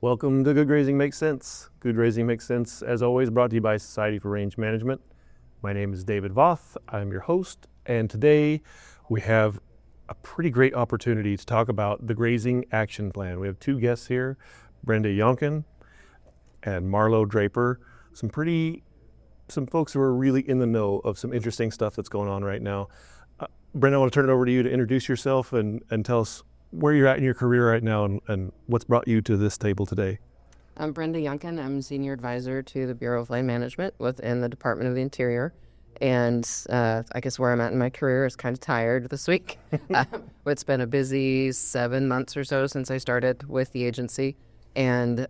Welcome to Good Grazing Makes Sense. Good Grazing Makes Sense, as always, brought to you by Society for Range Management. My name is David Voth. I'm your host, and today we have a pretty great opportunity to talk about the Grazing Action Plan. We have two guests here, Brenda Younkin and Marlow Draper, some folks who are really in the know of some interesting stuff that's going on right now. Brenda, I want to turn it over to you to introduce yourself and tell us where you're at in your career right now and what's brought you to this table today. I'm Brenda Younkin. I'm Senior Advisor to the Bureau of Land Management within the Department of the Interior. And I guess where I'm at in my career is kind of tired this week. It's been a busy 7 months or so since I started with the agency. And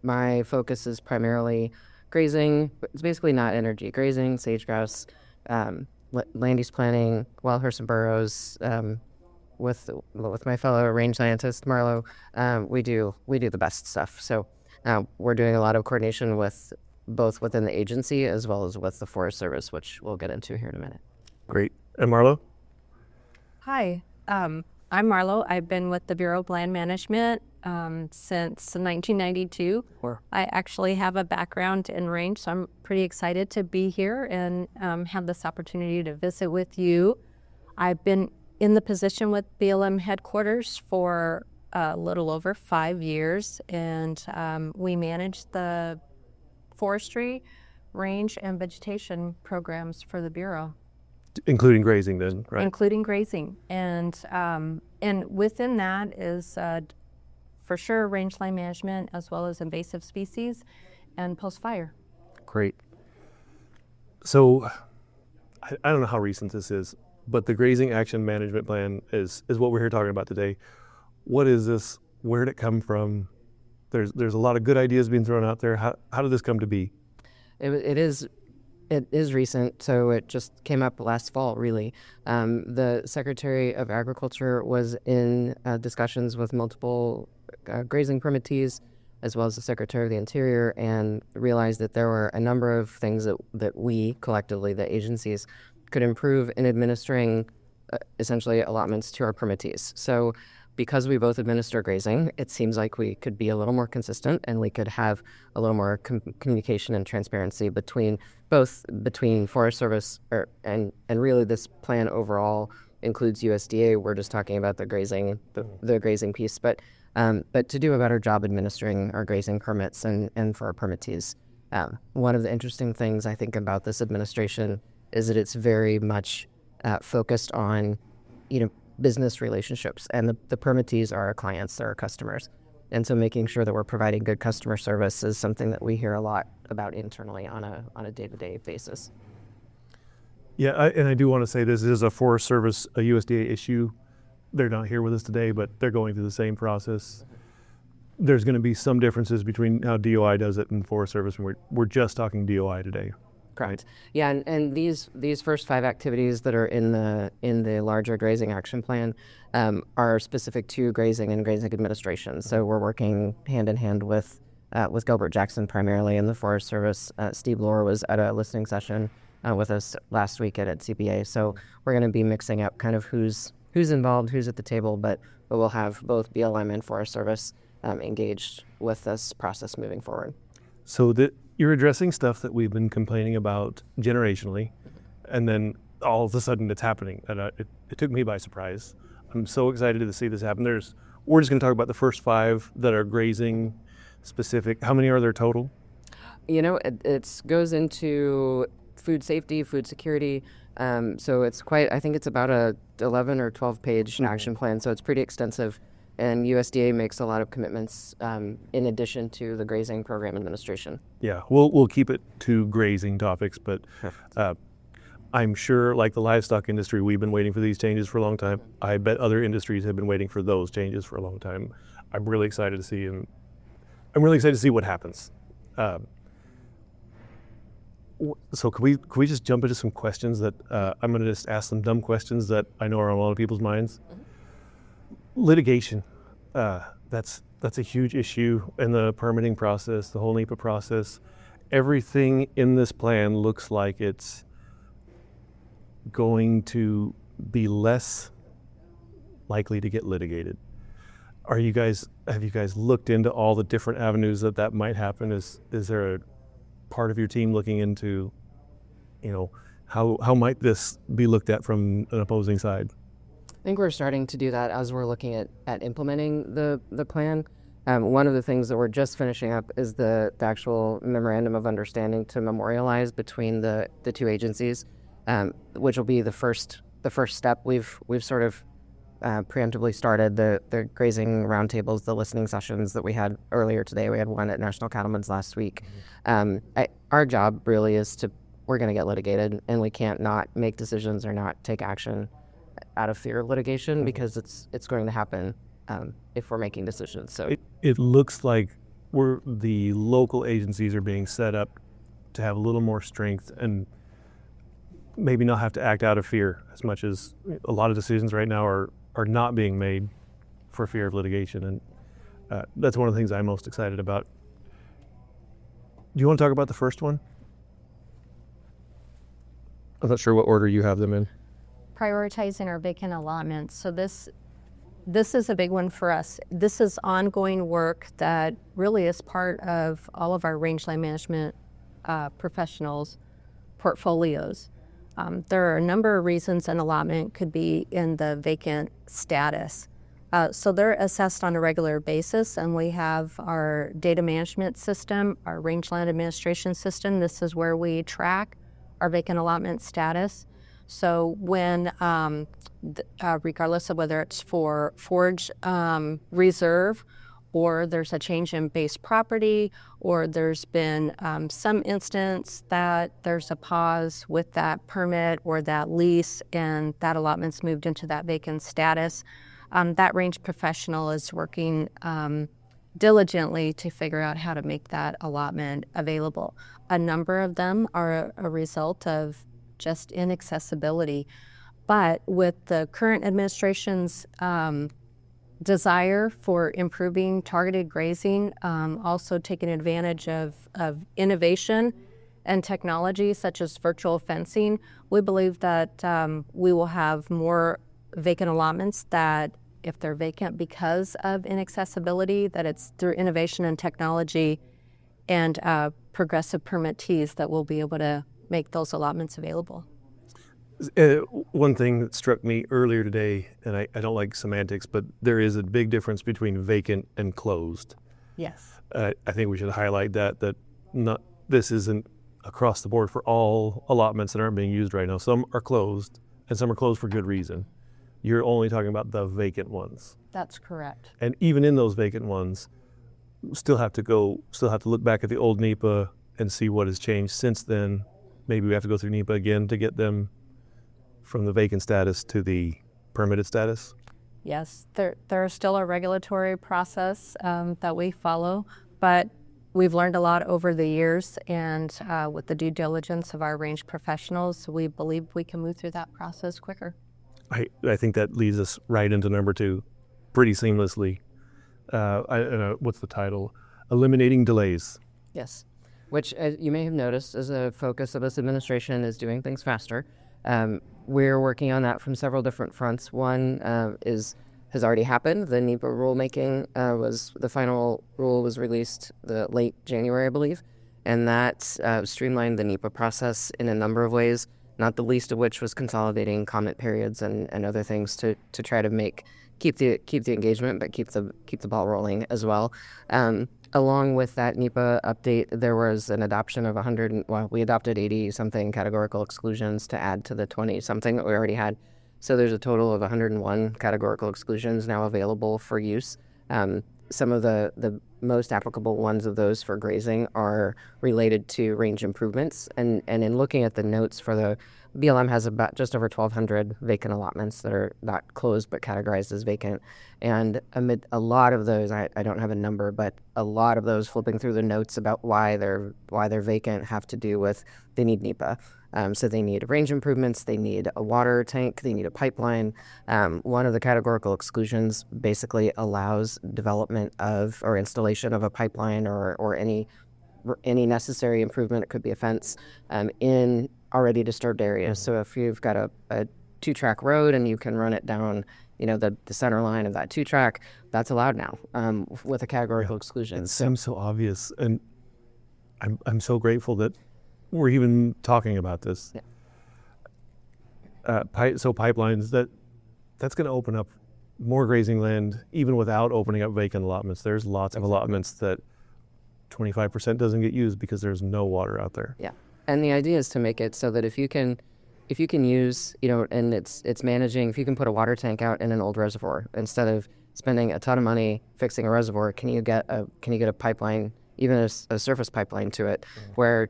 my focus is primarily grazing. It's basically not energy. Grazing, sage grouse, land use planning, wild horse and burros. With my fellow range scientist Marlow, we do the best stuff. So we're doing a lot of coordination with both within the agency as well as with the Forest Service, which we'll get into here in a minute. Great. And Marlow? Hi, I'm Marlow. I've been with the Bureau of Land Management since 1992. Sure. I actually have a background in range, so I'm pretty excited to be here and have this opportunity to visit with you. I've been in the position with BLM headquarters for a little over 5 years, and we manage the forestry, range, and vegetation programs for the Bureau. Including grazing then, right? Including grazing. And within that is for sure range land management as well as invasive species and post-fire. Great. So I don't know how recent this is, but the Grazing Action Management Plan is what we're here talking about today. What is this? Where did it come from? There's a lot of good ideas being thrown out there. How did this come to be? It is recent, so it just came up last fall, really. The Secretary of Agriculture was in discussions with multiple grazing permittees, as well as the Secretary of the Interior, and realized that there were a number of things that we, collectively, the agencies, could improve in administering essentially allotments to our permittees. So because we both administer grazing, it seems like we could be a little more consistent and we could have a little more communication and transparency between Forest Service and really this plan overall includes USDA. We're just talking about the grazing piece, but to do a better job administering our grazing permits and for our permittees. One of the interesting things I think about this administration is that it's very much focused on, business relationships, and the permittees are our clients, they're our customers. And so making sure that we're providing good customer service is something that we hear a lot about internally on a day-to-day basis. Yeah, and I do want to say this is a Forest Service, a USDA issue. They're not here with us today, but they're going through the same process. There's going to be some differences between how DOI does it and Forest Service, and we're just talking DOI today. Correct. Yeah, and these first 5 activities that are in the larger grazing action plan are specific to grazing and grazing administration. So we're working hand in hand with Gilbert Jackson primarily in the Forest Service. Steve Lohr was at a listening session with us last week at CPA. So we're going to be mixing up kind of who's involved, who's at the table, but we'll have both BLM and Forest Service engaged with this process moving forward. So you're addressing stuff that we've been complaining about generationally, and then all of a sudden it's happening. And it took me by surprise. I'm so excited to see this happen. We're just going to talk about the first 5 that are grazing specific. How many are there total? It goes into food safety, food security. So I think it's about a 11 or 12 page action plan. So it's pretty extensive. And USDA makes a lot of commitments in addition to the grazing program administration. Yeah, we'll keep it to grazing topics, but I'm sure, like the livestock industry, we've been waiting for these changes for a long time. I bet other industries have been waiting for those changes for a long time. I'm really excited to see what happens. So can we just jump into some questions that I'm going to just ask some dumb questions that I know are on a lot of people's minds? Mm-hmm. Litigation, that's a huge issue in the permitting process, the whole NEPA process. Everything in this plan looks like it's going to be less likely to get litigated. have you guys looked into all the different avenues that might happen? Is there a part of your team looking into, how might this be looked at from an opposing side? I think we're starting to do that as we're looking at implementing the plan. One of the things that we're just finishing up is the actual memorandum of understanding to memorialize between the two agencies, which will be the first step. We've sort of preemptively started the grazing roundtables, the listening sessions that we had earlier today. We had one at National Cattlemen's last week. Our job really is we're going to get litigated, and we can't not make decisions or not take action out of fear of litigation, because it's going to happen if we're making decisions. So it looks like the local agencies are being set up to have a little more strength and maybe not have to act out of fear as much, as a lot of decisions right now are not being made for fear of litigation. And that's one of the things I'm most excited about. Do you want to talk about the first one? I'm not sure what order you have them in. Prioritizing our vacant allotments. So this is a big one for us. This is ongoing work that really is part of all of our rangeland management professionals' portfolios. There are a number of reasons an allotment could be in the vacant status. So they're assessed on a regular basis, and we have our data management system, our rangeland administration system. This is where we track our vacant allotment status. So when, regardless of whether it's for forage reserve, or there's a change in base property, or there's been some instance that there's a pause with that permit or that lease, and that allotment's moved into that vacant status, that range professional is working diligently to figure out how to make that allotment available. A number of them are a result of just inaccessibility. But with the current administration's desire for improving targeted grazing, also taking advantage of innovation and technology such as virtual fencing, we believe that we will have more vacant allotments that, if they're vacant because of inaccessibility, that it's through innovation and technology and progressive permittees that we'll be able to make those allotments available. One thing that struck me earlier today, and I don't like semantics, but there is a big difference between vacant and closed. Yes. I think we should highlight that this isn't across the board for all allotments that aren't being used right now. Some are closed, and some are closed for good reason. You're only talking about the vacant ones. That's correct. And even in those vacant ones, still have to look back at the old NEPA and see what has changed since then. Maybe we have to go through NEPA again to get them from the vacant status to the permitted status? Yes, there is still a regulatory process that we follow, but we've learned a lot over the years, and with the due diligence of our range professionals, we believe we can move through that process quicker. I think that leads us right into number 2 pretty seamlessly. What's the title? Eliminating delays. yes, which, as you may have noticed, is a focus of this administration, is doing things faster. We're working on that from several different fronts. One has already happened. The NEPA rulemaking the final rule was released late January, I believe, and that streamlined the NEPA process in a number of ways, not the least of which was consolidating comment periods and other things to try to keep the engagement, but keep the ball rolling as well. Along with that NEPA update, there was an adoption of we adopted 80-something categorical exclusions to add to the 20-something that we already had. So there's a total of 101 categorical exclusions now available for use. Some of the most applicable ones of those for grazing are related to range improvements. And in looking at the notes for the BLM has about just over 1,200 vacant allotments that are not closed but categorized as vacant. And amid a lot of those, I don't have a number, but a lot of those flipping through the notes about why they're vacant have to do with they need NEPA. So they need range improvements, they need a water tank, they need a pipeline. One of the categorical exclusions basically allows development of or installation of a pipeline or any necessary improvement. It could be a fence in already disturbed areas. So if you've got a 2-track road and you can run it down the center line of that 2-track, that's allowed now with a categorical exclusion. It seems so obvious, and I'm so grateful that we're even talking about this. Yeah. So pipelines, that's going to open up more grazing land even without opening up vacant allotments. There's lots of allotments that 25% doesn't get used because there's no water out there. Yeah, and the idea is to make it so that if you can use, and it's managing, if you can put a water tank out in an old reservoir instead of spending a ton of money fixing a reservoir, can you get a pipeline, even a surface pipeline to it, where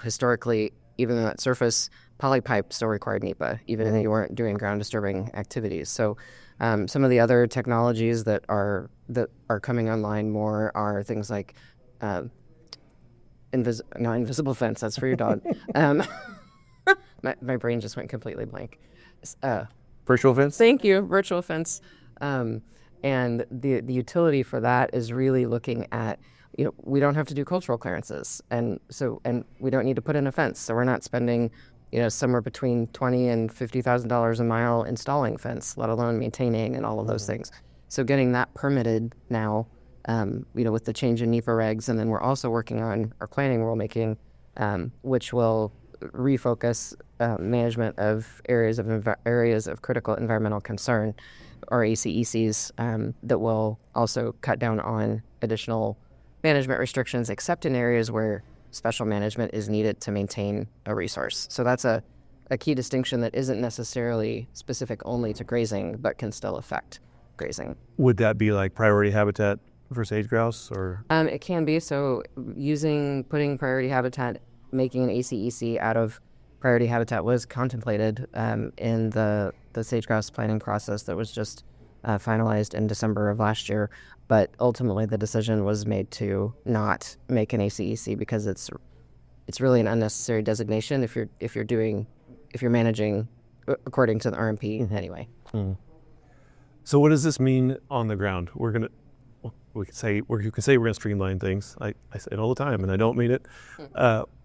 historically, even though that surface polypipe still required NEPA, even if you weren't doing ground disturbing activities. So some of the other technologies that are coming online more are things like invisible fence. That's for your dog. My brain just went completely blank. Virtual fence? Thank you, virtual fence. And the utility for that is really looking at, we don't have to do cultural clearances, and we don't need to put in a fence, so we're not spending, somewhere between $20,000 and $50,000 a mile installing fence, let alone maintaining and all of those things. So getting that permitted now, with the change in NEPA regs, and then we're also working on our planning rulemaking, which will refocus management of areas of critical environmental concern, or ACECs, that will also cut down on additional management restrictions, except in areas where special management is needed to maintain a resource. So that's a key distinction that isn't necessarily specific only to grazing, but can still affect grazing. Would that be like priority habitat for sage grouse, or? It can be. So putting priority habitat, making an ACEC out of priority habitat was contemplated in the sage grouse planning process that was just finalized in December of last year. But ultimately, the decision was made to not make an ACEC because it's really an unnecessary designation if you're managing according to the RMP anyway. Mm. So what does this mean on the ground? You can say we're gonna streamline things. I say it all the time, and I don't mean it.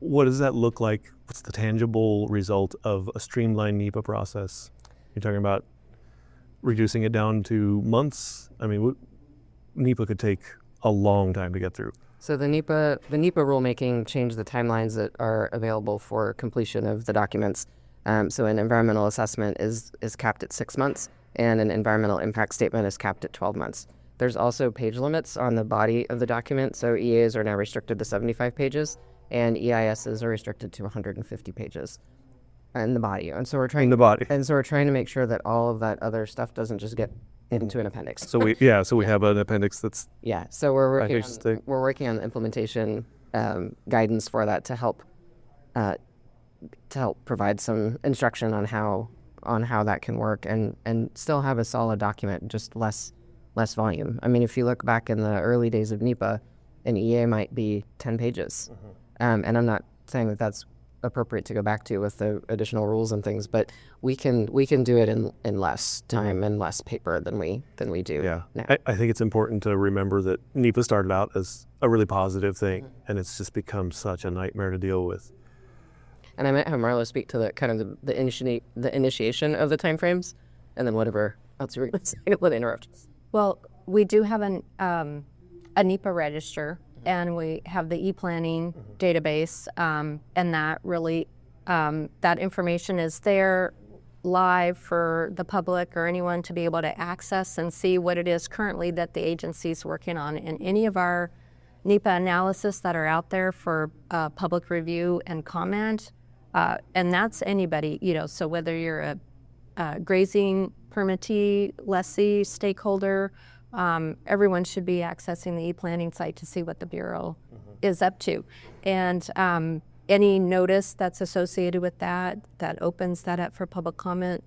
What does that look like? What's the tangible result of a streamlined NEPA process? You're talking about reducing it down to months. I mean, NEPA could take a long time to get through. So the NEPA rulemaking changed the timelines that are available for completion of the documents. So an environmental assessment is capped at 6 months, and an environmental impact statement is capped at 12 months. There's also page limits on the body of the document. So EAs are now restricted to 75 pages, and EISs are restricted to 150 pages in the body. And so we're trying to make sure that all of that other stuff doesn't just get into an appendix. So we have an appendix that's So we're working on the implementation guidance for that to help provide some instruction on how that can work and still have a solid document, just less volume. I mean, if you look back in the early days of NEPA, an EA might be 10 pages. And I'm not saying that that's appropriate to go back to with the additional rules and things, but we can do it in less time and less paper than we do now. I think it's important to remember that NEPA started out as a really positive thing, and it's just become such a nightmare to deal with. And I might have Marlow speak to the kind of the initiation of the timeframes, and then whatever else you were going to say. Let me interrupt. Well, we do have a NEPA register, and we have the e-planning database, and that really, that information is there live for the public or anyone to be able to access and see what it is currently that the agency's working on. And any of our NEPA analysis that are out there for public review and comment, and that's anybody, so whether you're a grazing permittee, lessee, stakeholder, everyone should be accessing the e-planning site to see what the Bureau is up to. And any notice that's associated with that opens that up for public comment,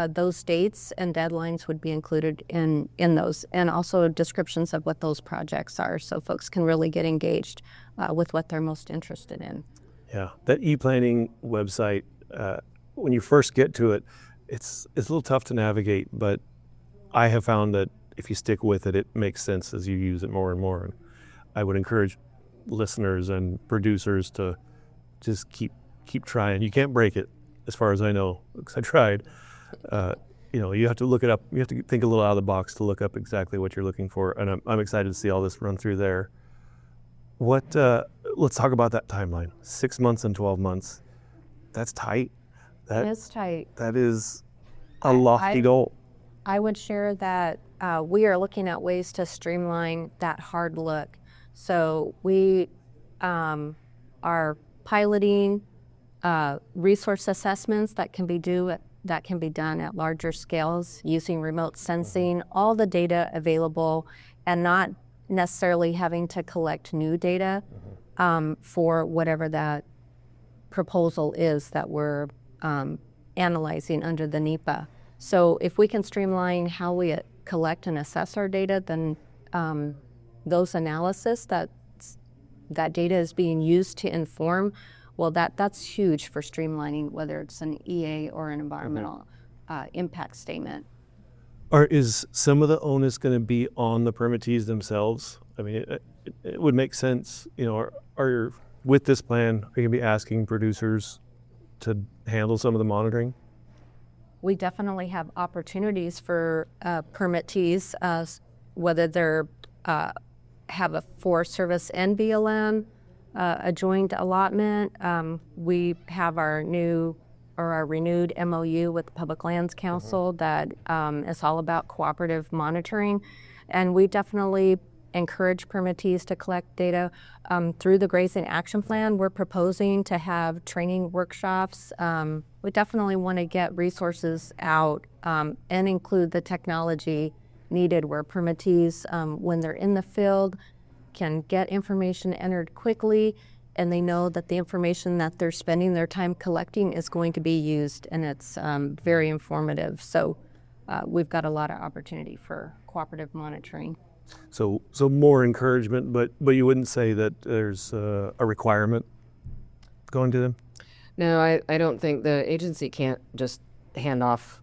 those dates and deadlines would be included in those, and also descriptions of what those projects are, so folks can really get engaged with what they're most interested in. Yeah, that e-planning website, when you first get to it, it's a little tough to navigate, but I have found that if you stick with it, it makes sense as you use it more and more. And I would encourage listeners and producers to just keep trying. You can't break it, as far as I know, because I tried. you have to look it up. You have to think a little out of the box to look up exactly what you're looking for. And I'm excited to see all this run through there. Let's talk about that timeline. 6 months and 12 months. That's tight. It's tight. That is a lofty goal. I would share that we are looking at ways to streamline that hard look. So we are piloting resource assessments that can be done at larger scales using remote sensing, all the data available, and not necessarily having to collect new data for whatever that proposal is that we're analyzing under the NEPA. So if we can streamline how we collect and assess our data, then those analysis that data is being used to inform, well, that's huge for streamlining, whether it's an EA or an environmental impact statement. Or is some of the onus going to be on the permittees themselves? I mean, it would make sense, are with this plan, are you going to be asking producers to handle some of the monitoring? We definitely have opportunities for permittees, whether they're have a Forest Service and BLM, a joint allotment. We have our renewed MOU with the Public Lands Council that is all about cooperative monitoring. And we definitely encourage permittees to collect data through the Grazing Action Plan. We're proposing to have training workshops. We definitely want to get resources out and include the technology needed where permittees, when they're in the field, can get information entered quickly, and they know that the information that they're spending their time collecting is going to be used, and it's very informative. So we've got a lot of opportunity for cooperative monitoring. So more encouragement, but you wouldn't say that there's a requirement going to them? No, I don't think the agency can't just hand off.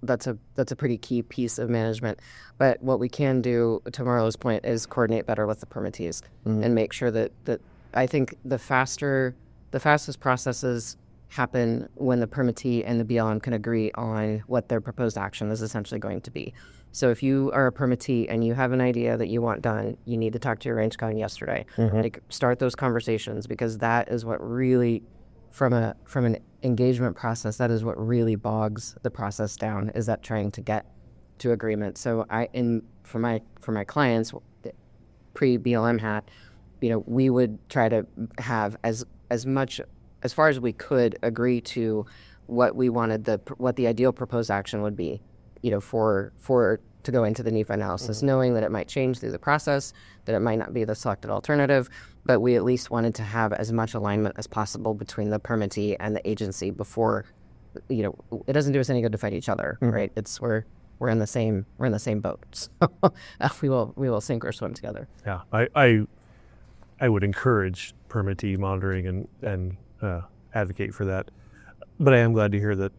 That's a pretty key piece of management. But what we can do, to Marlow's point, is coordinate better with the permittees and make sure that I think the fastest processes happen when the permittee and the BLM can agree on what their proposed action is essentially going to be. So if you are a permittee and you have an idea that you want done, you need to talk to your range county yesterday. Start those conversations, because that is what really, from an engagement process, that is what really bogs the process down, is that trying to get to agreement. So for my clients, pre-BLM hat, we would try to have as much, as far as we could, agree to what we wanted what the ideal proposed action would be, for to go into the NEPA analysis, knowing that it might change through the process, that it might not be the selected alternative, but we at least wanted to have as much alignment as possible between the permittee and the agency before, it doesn't do us any good to fight each other, right? We're in the same boat, so we will sink or swim together. Yeah, I would encourage permittee monitoring and advocate for that, but I am glad to hear that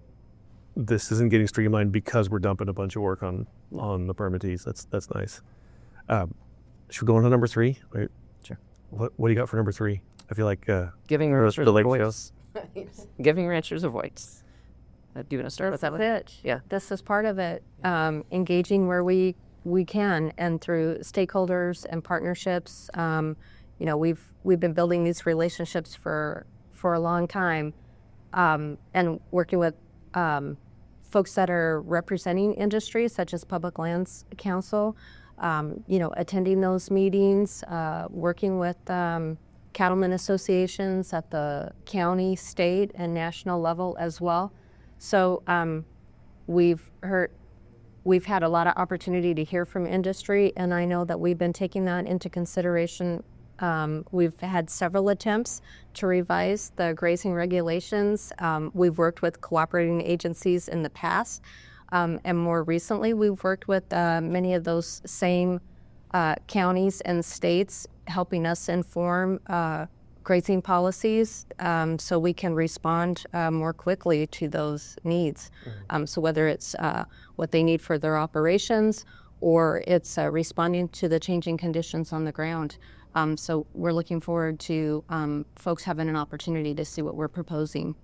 this isn't getting streamlined because we're dumping a bunch of work on the permittees. That's nice. Should we go on to number 3? Wait. Sure. What do you got for number 3? I feel like giving ranchers a voice. Giving ranchers a voice. Do you want to start with that? That's it. Yeah, this is part of it. Engaging where we can, and through stakeholders and partnerships. We've been building these relationships for a long time, and working with folks that are representing industries such as Public Lands Council, attending those meetings, working with cattlemen associations at the county, state, and national level as well. So we've had a lot of opportunity to hear from industry, and I know that we've been taking that into consideration. We've had several attempts to revise the grazing regulations. We've worked with cooperating agencies in the past, and more recently we've worked with many of those same counties and states, helping us inform grazing policies so we can respond more quickly to those needs. So whether it's what they need for their operations, or it's responding to the changing conditions on the ground. So we're looking forward to folks having an opportunity to see what we're proposing.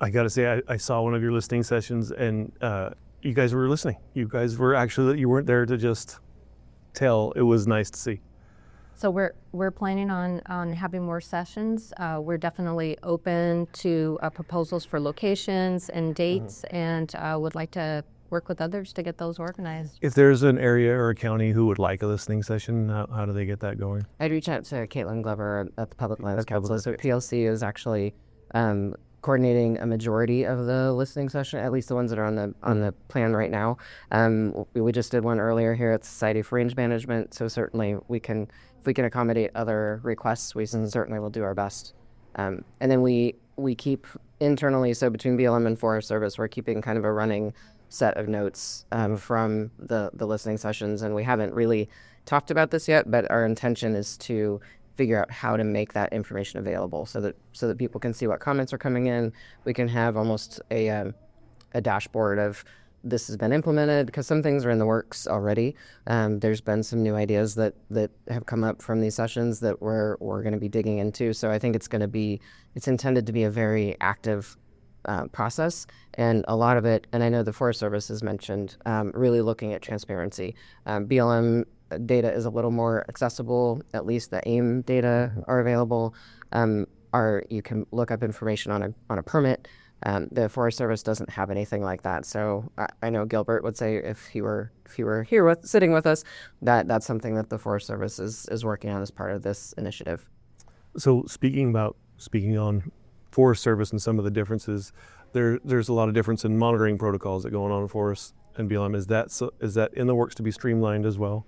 I got to say, I saw one of your listening sessions, and you guys were listening. You guys were actually, you weren't there to just tell. It was nice to see. So we're planning on having more sessions. We're definitely open to proposals for locations and dates, and would like to work with others to get those organized. If there's an area or a county who would like a listening session, how do they get that going? I'd reach out to Caitlin Glover at the Public Lands Council. So PLC is actually coordinating a majority of the listening session, at least the ones that are on the plan right now. We just did one earlier here at the Society for Range Management, so certainly if we can accommodate other requests, we certainly will do our best. And then we keep internally, so between BLM and Forest Service, we're keeping kind of a running set of notes from the listening sessions, and we haven't really talked about this yet, but our intention is to figure out how to make that information available so that people can see what comments are coming in. We can have almost a dashboard of this has been implemented, because some things are in the works already. There's been some new ideas that have come up from these sessions that we're going to be digging into. So I think it's intended to be a very active process, and a lot of it, and I know the Forest Service has mentioned really looking at transparency. BLM data is a little more accessible. At least the AIM data are available. You can look up information on a permit. The Forest Service doesn't have anything like that. So I know Gilbert would say if he were here sitting with us, that's something that the Forest Service is working on as part of this initiative. So speaking on Forest Service and some of the differences, there's a lot of difference in monitoring protocols that go on in Forest and BLM. Is that in the works to be streamlined as well?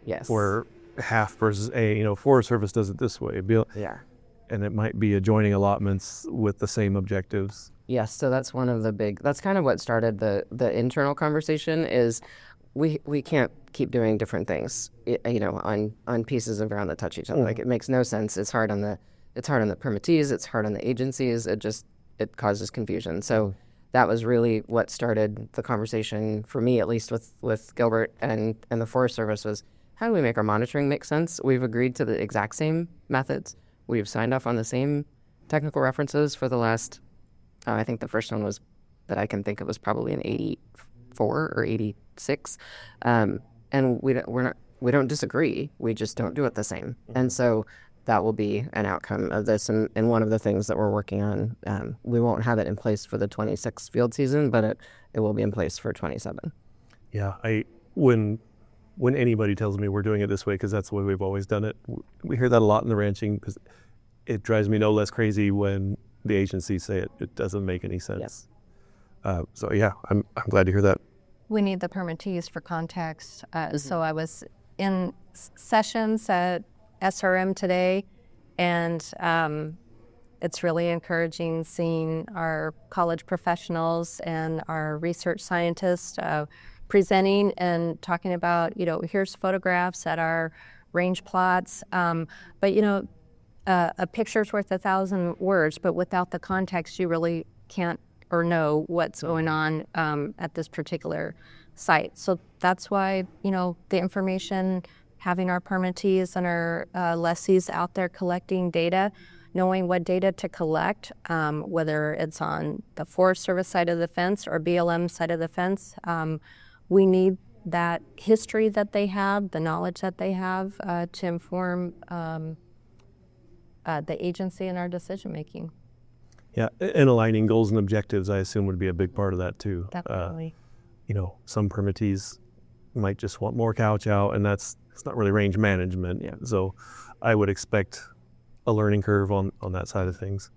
Yes. Or half versus Forest Service does it this way. Yeah. And it might be adjoining allotments with the same objectives. Yes, so that's that's kind of what started the internal conversation is we can't keep doing different things, on pieces of ground that touch each other. Like, it makes no sense. It's hard on the permittees, it's hard on the agencies, it causes confusion. So that was really what started the conversation for me, at least with Gilbert and the Forest Service, was how do we make our monitoring make sense? We've agreed to the exact same methods. We've signed off on the same technical references for the last, I think the first one was, that I can think of, was probably in 84 or 86. And we don't disagree. We just don't do it the same. And so that will be an outcome of this. And one of the things that we're working on, we won't have it in place for the 26 field season, but it will be in place for 27. Yeah, when anybody tells me we're doing it this way, because that's the way we've always done it, we hear that a lot in the ranching, because it drives me no less crazy when the agencies say it doesn't make any sense. Yes. So yeah, I'm glad to hear that. We need the permittees for context. So I was in sessions at SRM today, and it's really encouraging seeing our college professionals and our research scientists presenting and talking about, here's photographs at our range plots. But, a picture's worth 1,000 words, but without the context, you really can't or know what's going on at this particular site. So that's why, the information, having our permittees and our lessees out there collecting data, knowing what data to collect, whether it's on the Forest Service side of the fence or BLM side of the fence. We need that history that they have, the knowledge that they have to inform the agency in our decision making. Yeah, and aligning goals and objectives, I assume, would be a big part of that too. Definitely. Some permittees might just want more couch out, and it's not really range management. Yeah. So I would expect a learning curve on that side of things.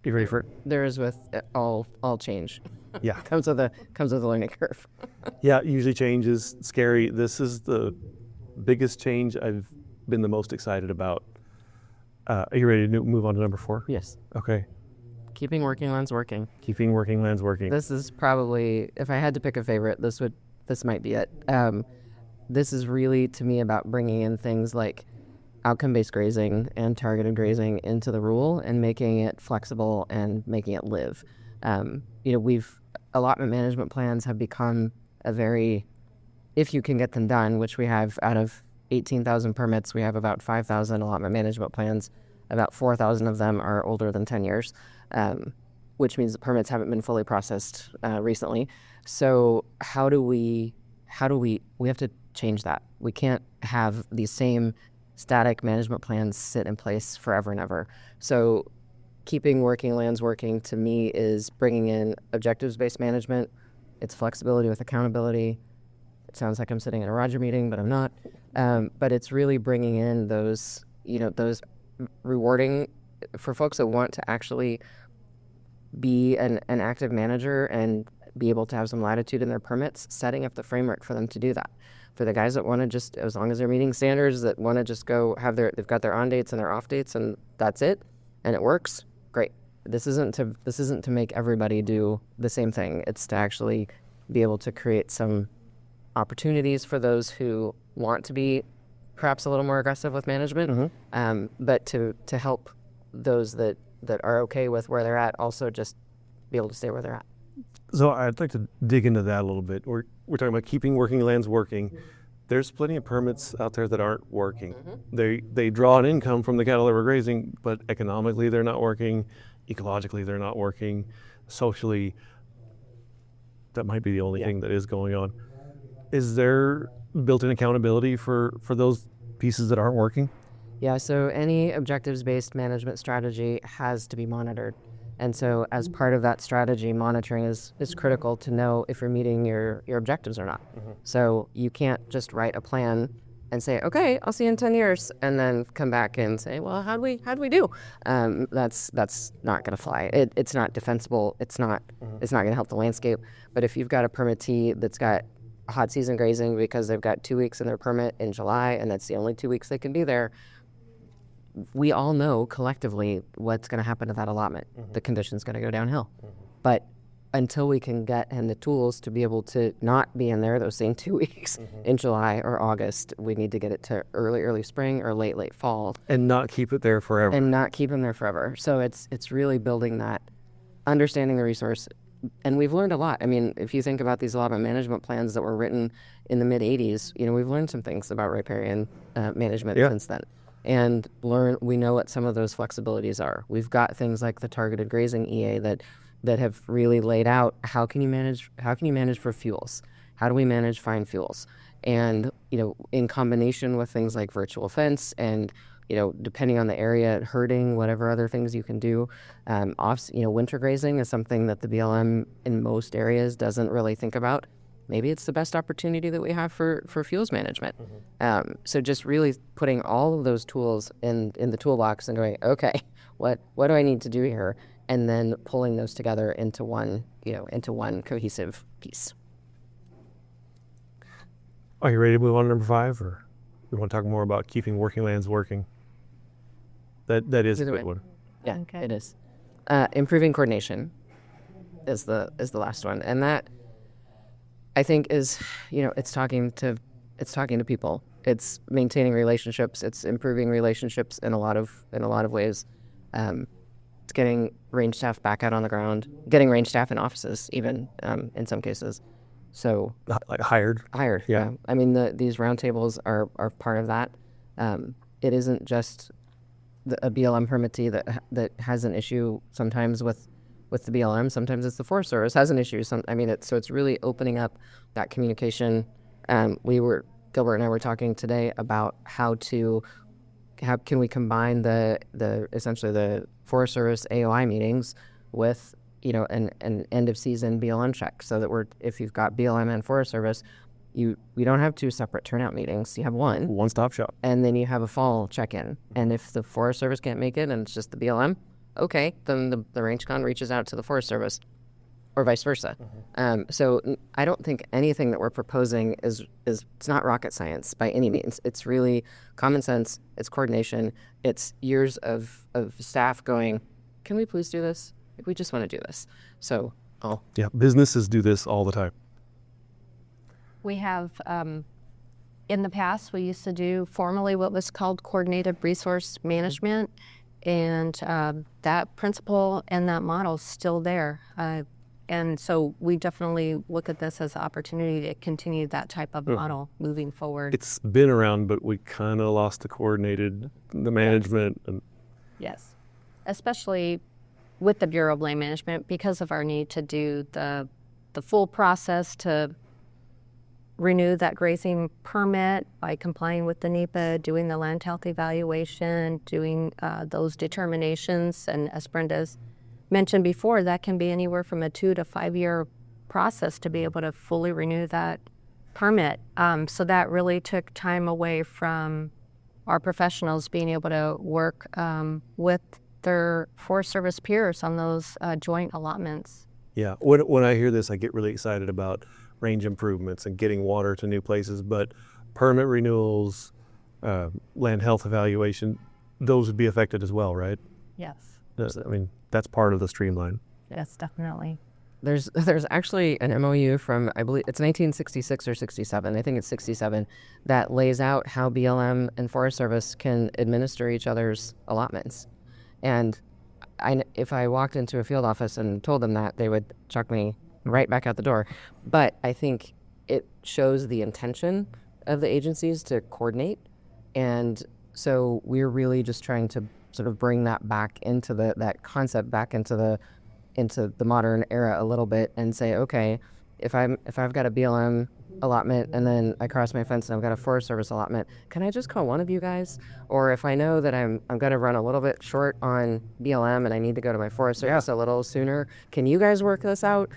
You ready for it? There is with all change. Yeah. comes with a learning curve. Yeah, usually change is scary. This is the biggest change I've been the most excited about. Are you ready to move on to number 4? Yes. Okay. Keeping working lands working. Keeping working lands working. This is probably, if I had to pick a favorite, this might be it. This is really, to me, about bringing in things like outcome-based grazing and targeted grazing into the rule and making it flexible and making it live. Allotment management plans have become a very, if you can get them done, which we have out of 18,000 permits, we have about 5,000 allotment management plans. About 4,000 of them are older than 10 years. which means the permits haven't been fully processed recently. So we have to change that. We can't have these same static management plans sit in place forever and ever. So keeping working lands working to me is bringing in objectives-based management. It's flexibility with accountability. It sounds like I'm sitting in a Roger meeting, but I'm not. But it's really bringing in those rewarding for folks that want to actually be an active manager and be able to have some latitude in their permits, setting up the framework for them to do that. For the guys that want to just, as long as they're meeting standards, that want to just go they've got their on dates and their off dates and that's it, and it works, great. This isn't to make everybody do the same thing. It's to actually be able to create some opportunities for those who want to be perhaps a little more aggressive with management, but to help those that are okay with where they're at also just be able to stay where they're at. So I'd like to dig into that a little bit. We're talking about keeping working lands working. There's plenty of permits out there that aren't working. They draw an income from the cattle that we're grazing, but economically they're not working, ecologically they're not working, socially that might be the only thing that is going on. Is there built-in accountability for those pieces that aren't working? Yeah, so any objectives-based management strategy has to be monitored. And so as part of that strategy, monitoring is critical to know if you're meeting your objectives or not. So you can't just write a plan and say, okay, I'll see you in 10 years, and then come back and say, well, how'd we do? That's not gonna fly. It's not defensible. It's not gonna help the landscape. But if you've got a permittee that's got hot season grazing because they've got 2 weeks in their permit in July, and that's the only 2 weeks they can be there, we all know collectively what's going to happen to that allotment. The condition's going to go downhill. But until we can get him the tools to be able to not be in there those same 2 weeks in July or August, we need to get it to early spring or late fall. And not keep it there forever. And not keep him there forever. So it's really building that, understanding the resource. And we've learned a lot. I mean, if you think about these allotment management plans that were written in the mid-'80s, we've learned some things about riparian management since then. And we know what some of those flexibilities are. We've got things like the targeted grazing EA that have really laid out how can you manage for fuels? How do we manage fine fuels? And in combination with things like virtual fence and depending on the area, herding, whatever other things you can do. Winter grazing is something that the BLM in most areas doesn't really think about. Maybe it's the best opportunity that we have for fuels management. So just really putting all of those tools in the toolbox and going, okay, what do I need to do here? And then pulling those together into one cohesive piece. Are you ready to move on to number 5, or we want to talk more about keeping working lands working? That is a good one. Yeah, Okay. It is. Improving coordination is the last one, and that I think is it's talking to people. It's maintaining relationships. It's improving relationships in a lot of ways. It's getting range staff back out on the ground, getting range staff in offices even in some cases. So Like hired. Yeah. I mean these roundtables are part of that. It isn't just a BLM permittee that has an issue sometimes with the BLM. Sometimes it's the Forest Service has an issue. So it's really opening up that communication. Gilbert and I were talking today about how can we combine essentially the Forest Service AOI meetings with an end of season BLM check, so that if you've got BLM and Forest Service, we don't have 2 separate turnout meetings. You have One-stop shop. and then you have a fall check-in. And if the Forest Service can't make it and it's just the BLM, okay, then the RangeCon reaches out to the Forest Service, or vice versa. So I don't think anything that we're proposing is it's not rocket science by any means. It's really common sense. It's coordination. It's years of staff going, can we please do this? We just want to do this. So Businesses do this all the time. We have, in the past, we used to do formally what was called coordinated resource management, and that principle and that model is still there. And so we definitely look at this as an opportunity to continue that type of model moving forward. It's been around, but we kind of lost the management. And Yes, especially with the Bureau of Land Management because of our need to do the full process to renew that grazing permit by complying with the NEPA, doing the land health evaluation, doing those determinations. And as Brenda's mentioned before, that can be anywhere from a 2 to 5 year process to be able to fully renew that permit. So that really took time away from our professionals being able to work with their Forest Service peers on those joint allotments. Yeah, when I hear this, I get really excited about range improvements and getting water to new places, but permit renewals, land health evaluation, those would be affected as well, right? Yes. I mean, that's part of the streamline. Yes, definitely. There's actually an MOU from, I believe it's 1966 or 67, I think it's 67, that lays out how BLM and Forest Service can administer each other's allotments. And if I walked into a field office and told them that, they would chuck me right back out the door. But I think it shows the intention of the agencies to coordinate. And so we're really just trying to sort of bring that back into that concept back into the modern era a little bit and say, okay, if I've got a BLM allotment and then I cross my fence and I've got a Forest Service allotment, can I just call one of you guys? Or if I know that I'm going to run a little bit short on BLM and I need to go to my Forest Service a little sooner, can you guys work this out?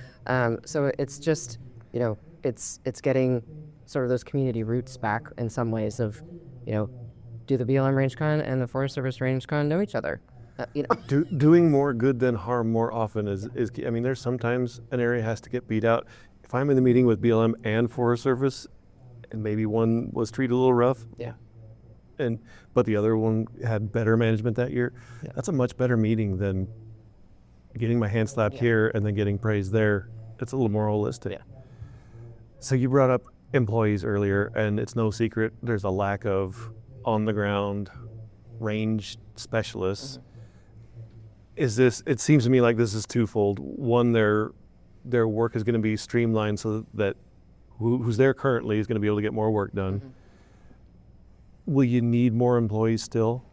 So it's just, it's getting sort of those community roots back in some ways of, do the BLM Range Con and the Forest Service Range Con know each other? Doing more good than harm more often is key. I mean, there's sometimes an area has to get beat out. If I'm in the meeting with BLM and Forest Service, and maybe one was treated a little rough, Yeah. But the other one had better management that year, Yeah. that's a much better meeting than getting my hand slapped here and then getting praised there. It's a little more holistic. Yeah. So you brought up employees earlier, and it's no secret there's a lack of on-the-ground range specialists. It seems to me like this is twofold. One, their work is going to be streamlined so that who's there currently is going to be able to get more work done. Mm-hmm. Will you need more employees still?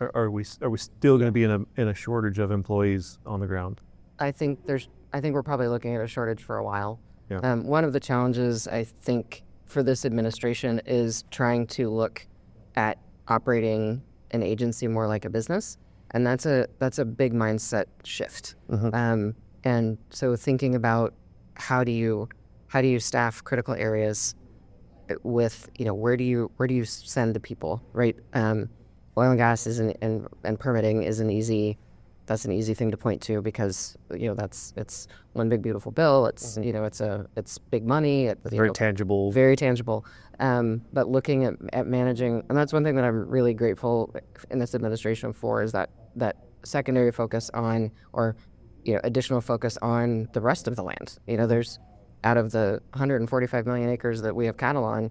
Or are we still going to be in a shortage of employees on the ground? I think we're probably looking at a shortage for a while. Yeah. One of the challenges I think for this administration is trying to look at operating an agency more like a business, and that's a big mindset shift. Mm-hmm. And so thinking about how do you staff critical areas with, where do you send the people, right? Oil and gas and permitting is an easy thing to point to because it's one big beautiful bill. It's mm-hmm. It's big money. It's very tangible. Very tangible. But looking at managing, and that's one thing that I'm really grateful in this administration for is that secondary focus on, or additional focus on the rest of the land. There's, out of the 145 million acres that we have cattle on,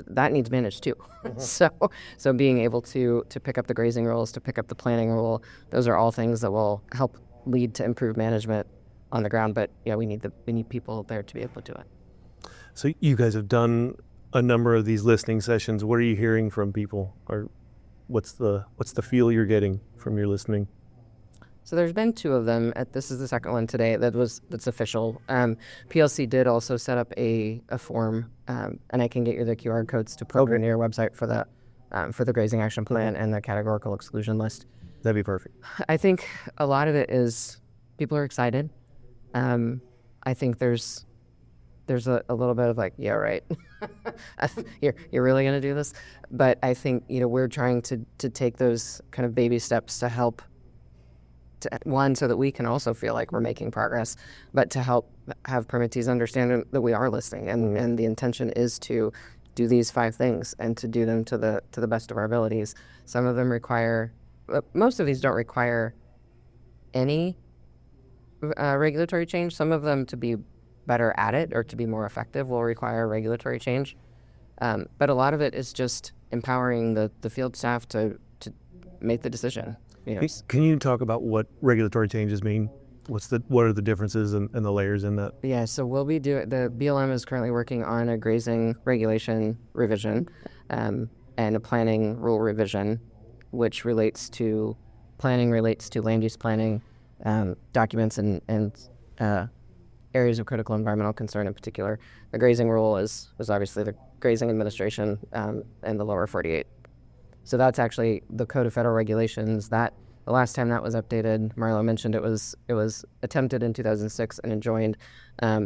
that needs managed too. Mm-hmm. So being able to pick up the grazing rules, to pick up the planning rule, those are all things that will help lead to improved management on the ground. But we need people there to be able to do it. So you guys have done a number of these listening sessions. What are you hearing from people, or what's the feel you're getting from your listening? So there's been 2 of them. This is the second one today that's official. PLC did also set up a form, and I can get you the QR codes to put on your website for the grazing action plan and the categorical exclusion list. That'd be perfect. I think a lot of it is people are excited. I think there's a little bit of like, yeah, right. You're really going to do this? But I think, we're trying to take those kind of baby steps to help, so that we can also feel like we're making progress, but to help have permittees understand that we are listening, and the intention is to do these 5 things and to do them to the best of our abilities. Some of them require, most of these don't require any regulatory change. Some of them, to be better at it or to be more effective, will require regulatory change. But a lot of it is just empowering the field staff to make the decision. Yes. Can you talk about what regulatory changes mean? What are the differences and the layers in that? Yeah, so the BLM is currently working on a grazing regulation revision and a planning rule revision, which relates to planning relates to land use planning documents and areas of critical environmental concern in particular. The grazing rule is obviously the Grazing Administration and the lower 48. So that's actually the Code of Federal Regulations. That the last time that was updated, Marlow mentioned it was attempted in 2006 and enjoined.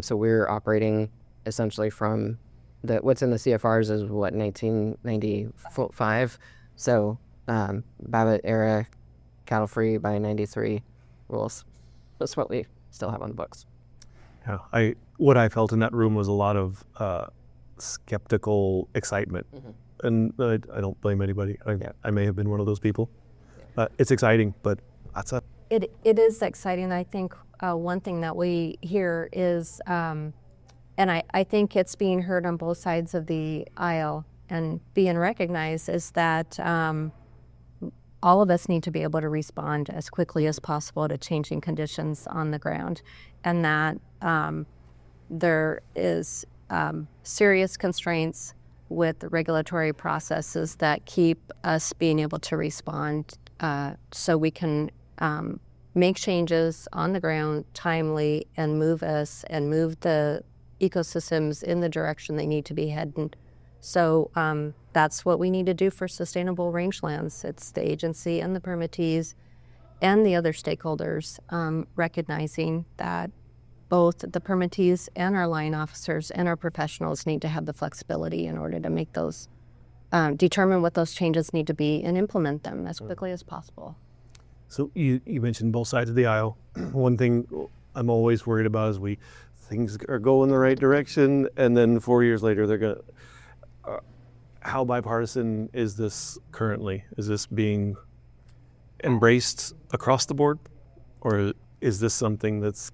So we're operating essentially from what's in the CFRs is 1995. So Babbitt era cattle free by 93 rules. That's what we still have on the books. Yeah, what I felt in that room was a lot of skeptical excitement, and I don't blame anybody. I may have been one of those people. It's exciting, but that's it. It is exciting. I think one thing that we hear is, and I think it's being heard on both sides of the aisle and being recognized, is that all of us need to be able to respond as quickly as possible to changing conditions on the ground, and that there is serious constraints with the regulatory processes that keep us being able to respond so we can make changes on the ground timely and move the ecosystems in the direction they need to be heading. So that's what we need to do for sustainable rangelands. It's the agency and the permittees and the other stakeholders recognizing that both the permittees and our line officers and our professionals need to have the flexibility in order to make those, determine what those changes need to be and implement them as quickly as possible. So you mentioned both sides of the aisle. One thing I'm always worried about is things are going the right direction, and then 4 years later they're going to... how bipartisan is this currently? Is this being embraced across the board? Or is this something that's...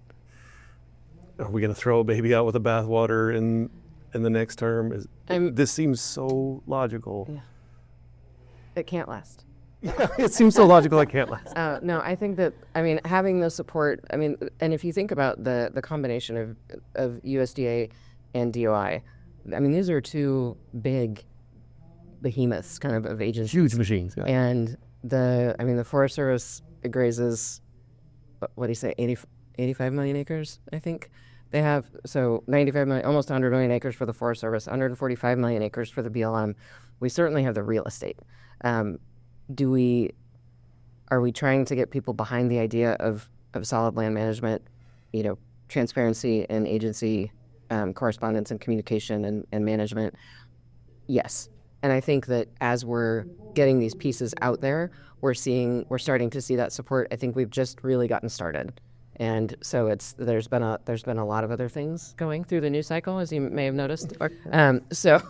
Are we going to throw a baby out with the bathwater in the next term? This seems so logical. Yeah. It can't last. Yeah, it seems so logical it can't last. No, I think that, having the support, and if you think about the combination of USDA and DOI, these are two big behemoths kind of agencies. Huge machines. Yeah. And the Forest Service grazes, what do you say, 85 million acres, I think. They have, 95 million, almost 100 million acres for the Forest Service, 145 million acres for the BLM. We certainly have the real estate. Are we trying to get people behind the idea of solid land management, transparency and agency correspondence and communication and management? Yes. And I think that as we're getting these pieces out there, we're starting to see that support. I think we've just really gotten started. And so there's been a lot of other things going through the news cycle, as you may have noticed. So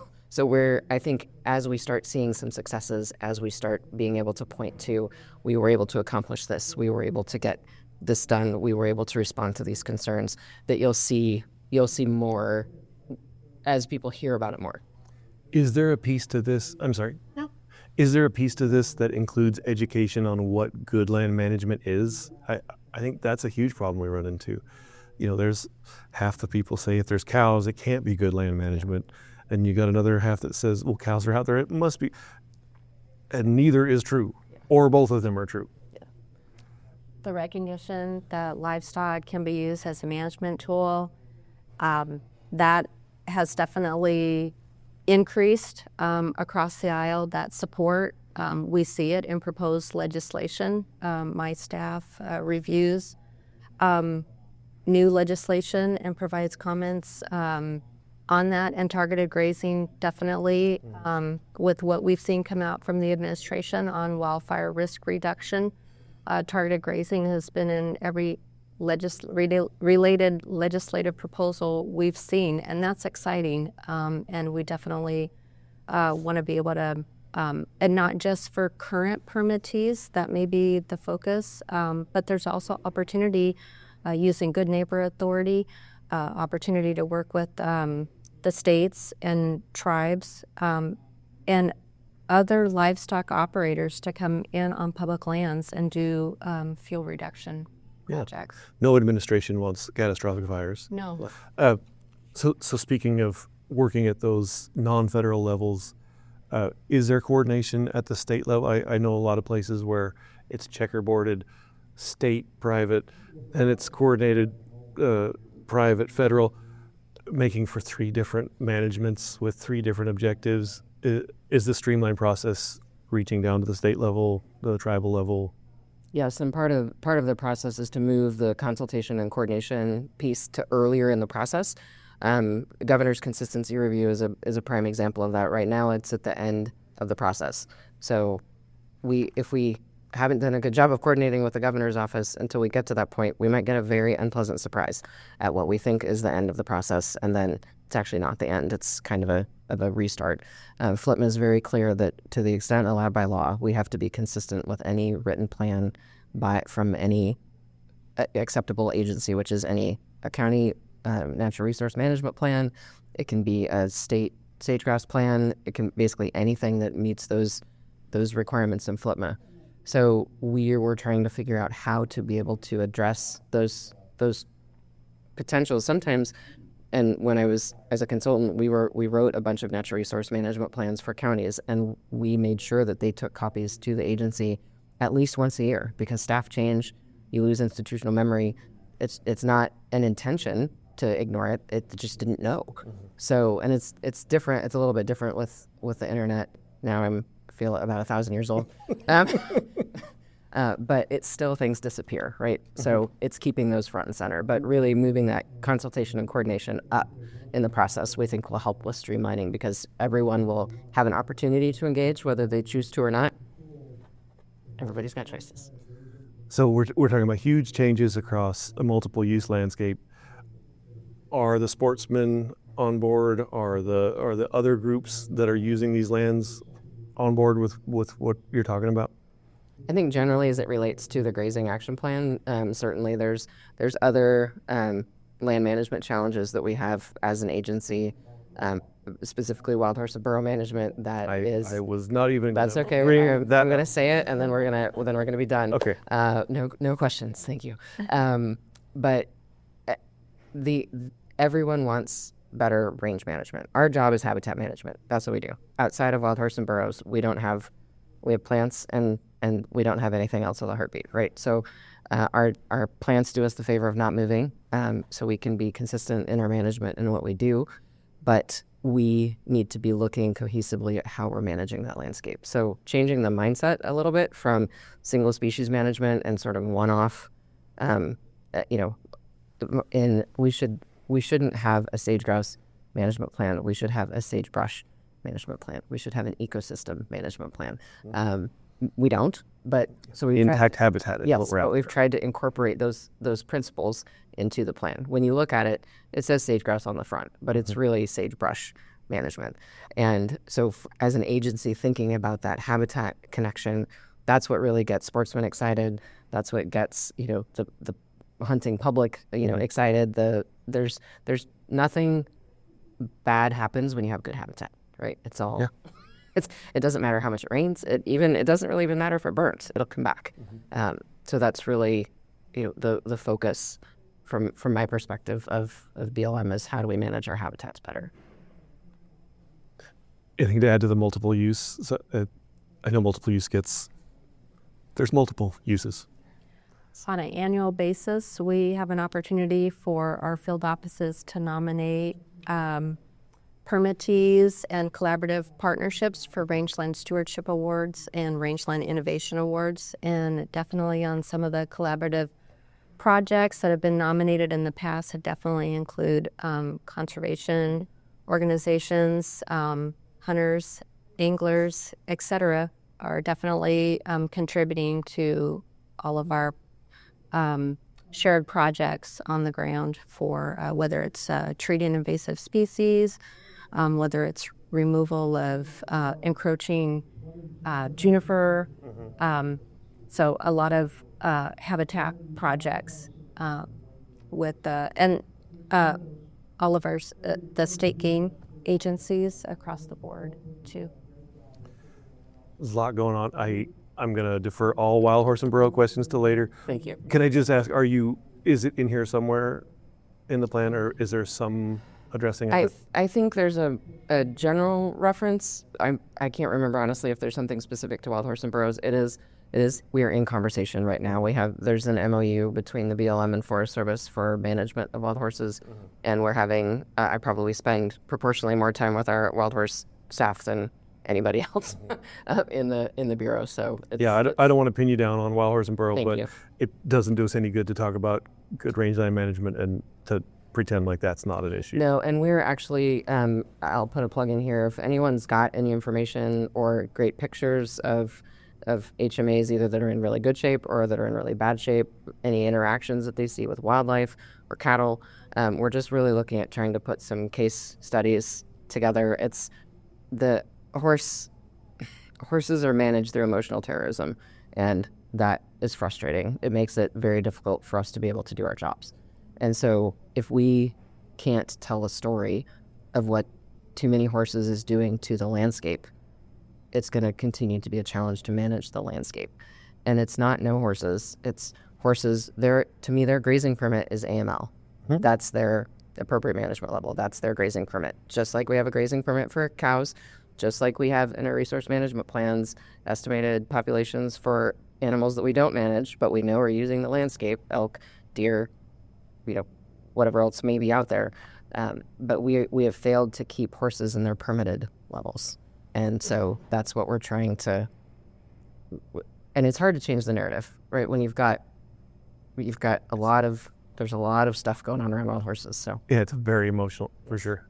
I think as we start seeing some successes, as we start being able to point to, we were able to accomplish this, we were able to get this done, we were able to respond to these concerns, that you'll see more as people hear about it more. Is there a piece to this? I'm sorry. No. Is there a piece to this that includes education on what good land management is? I think that's a huge problem we run into. There's half the people say if there's cows, it can't be good land management. And you got another half that says, well, cows are out there, it must be. And neither is true, or both of them are true. Yeah. The recognition that livestock can be used as a management tool, that has definitely increased across the aisle, that support. We see it in proposed legislation. My staff reviews new legislation and provides comments on that, and targeted grazing definitely with what we've seen come out from the administration on wildfire risk reduction. Targeted grazing has been in every related legislative proposal we've seen, and that's exciting. And we definitely want to be able to, and not just for current permittees, that may be the focus, but there's also opportunity using good neighbor authority, opportunity to work with the states and tribes and other livestock operators to come in on public lands and do fuel reduction projects. No administration wants catastrophic fires. No. So speaking of working at those non-federal levels, is there coordination at the state level? I know a lot of places where it's checkerboarded, state, private, and it's coordinated, private, federal, making for 3 different managements with 3 different objectives. Is the streamline process reaching down to the state level, the tribal level? Yes, and part of the process is to move the consultation and coordination piece to earlier in the process. Governor's consistency review is a prime example of that. Right now, it's at the end of the process. So, if we haven't done a good job of coordinating with the governor's office until we get to that point, we might get a very unpleasant surprise at what we think is the end of the process, and then it's actually not the end. It's kind of a restart. FLTMA is very clear that to the extent allowed by law, we have to be consistent with any written plan from any acceptable agency, which is a county natural resource management plan. It can be a state sage-grouse plan. It can basically anything that meets those requirements in FLTMA. So we were trying to figure out how to be able to address those potentials. Sometimes, and when I was as a consultant, we wrote a bunch of natural resource management plans for counties, and we made sure that they took copies to the agency at least once a year, because staff change, you lose institutional memory. It's not an intention to ignore it. It just didn't know. Mm-hmm. So, and it's different. It's a little bit different with the internet. Now I feel about 1,000 years old. But it's still, things disappear, right? Mm-hmm. So it's keeping those front and center, but really moving that consultation and coordination up in the process, we think will help with streamlining, because everyone will have an opportunity to engage, whether they choose to or not. Everybody's got choices. So we're talking about huge changes across a multiple use landscape. Are the sportsmen on board? Are the other groups that are using these lands on board with what you're talking about? I think generally, as it relates to the grazing action plan, certainly there's other land management challenges that we have as an agency, specifically wild horse and burrow management. I was not even. That's okay. I'm going to say it, and then we're gonna be done. Okay. No questions. Thank you. But everyone wants better range management. Our job is habitat management. That's what we do. Outside of wild horse and burrows, we have plants and we don't have anything else with a heartbeat, right? So our plants do us the favor of not moving, so we can be consistent in our management and what we do, but we need to be looking cohesively at how we're managing that landscape. So changing the mindset a little bit from single species management and sort of one-off, we shouldn't have a sage-grouse management plan. We should have a sagebrush management plan. We should have an ecosystem management plan. We don't, but so we intact habitat is what we're but out we've there. tried to incorporate those principles into the plan. When you look at it, it says sage-grouse on the front, but it's really sagebrush management. And so as an agency thinking about that habitat connection, that's what really gets sportsmen excited. That's what gets the hunting public excited. There's nothing bad happens when you have good habitat, right? It's all. Yeah. It doesn't matter how much it rains. It doesn't really even matter if it burns. It'll come back. Mm-hmm. So that's really, the focus from my perspective of BLM is how do we manage our habitats better. Anything to add to the multiple use? So, I know multiple use there's multiple uses. So on an annual basis, we have an opportunity for our field offices to nominate permittees and collaborative partnerships for Rangeland Stewardship Awards and Rangeland Innovation Awards. And definitely on some of the collaborative projects that have been nominated in the past that definitely include conservation organizations, hunters, anglers, etc., are definitely contributing to all of our shared projects on the ground for whether it's treating invasive species, whether it's removal of encroaching juniper. Mm-hmm. So a lot of habitat projects with and all of our the state game agencies across the board too. There's a lot going on. I'm going to defer all wild horse and burrow questions to later. Thank you. Can I just ask, is it in here somewhere in the plan, or is there some addressing it? I think there's a general reference. I can't remember honestly if there's something specific to wild horse and burrows. It We are in conversation right now. There's an MOU between the BLM and Forest Service for management of wild horses, and we're having. I probably spend proportionally more time with our wild horse staff than anybody else in the bureau. So I don't want to pin you down on wild horse and burro, but you. it doesn't do us any good to talk about good rangeland management and to pretend like that's not an issue. No, and we're actually, I'll put a plug in here. If anyone's got any information or great pictures of HMAs, either that are in really good shape or that are in really bad shape, any interactions that they see with wildlife or cattle, we're just really looking at trying to put some case studies together. It's the horses are managed through emotional terrorism, and that is frustrating. It makes it very difficult for us to be able to do our jobs. And so if we can't tell a story of what too many horses is doing to the landscape, it's going to continue to be a challenge to manage the landscape. And it's not no horses. It's horses. To me, their grazing permit is AML. Mm-hmm. That's their appropriate management level. That's their grazing permit. Just like we have a grazing permit for cows, just like we have in our resource management plans estimated populations for animals that we don't manage, but we know are using the landscape, elk, deer, whatever else may be out there. But we have failed to keep horses in their permitted levels. And so that's what we're trying to, and it's hard to change the narrative, right? When you've got there's a lot of stuff going on around wild horses. So yeah, it's very emotional for sure.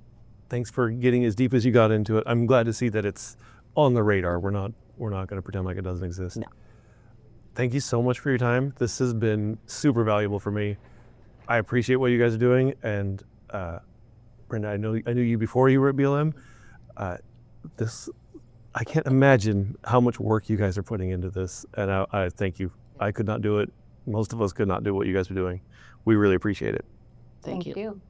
Thanks for getting as deep as you got into it. I'm glad to see that it's on the radar. We're not going to pretend like it doesn't exist. No. Thank you so much for your time. This has been super valuable for me. I appreciate what you guys are doing, and Brenda, I knew you before you were at BLM. I can't imagine how much work you guys are putting into this, and I thank you. I could not do it. Most of us could not do what you guys are doing. We really appreciate it. thank you.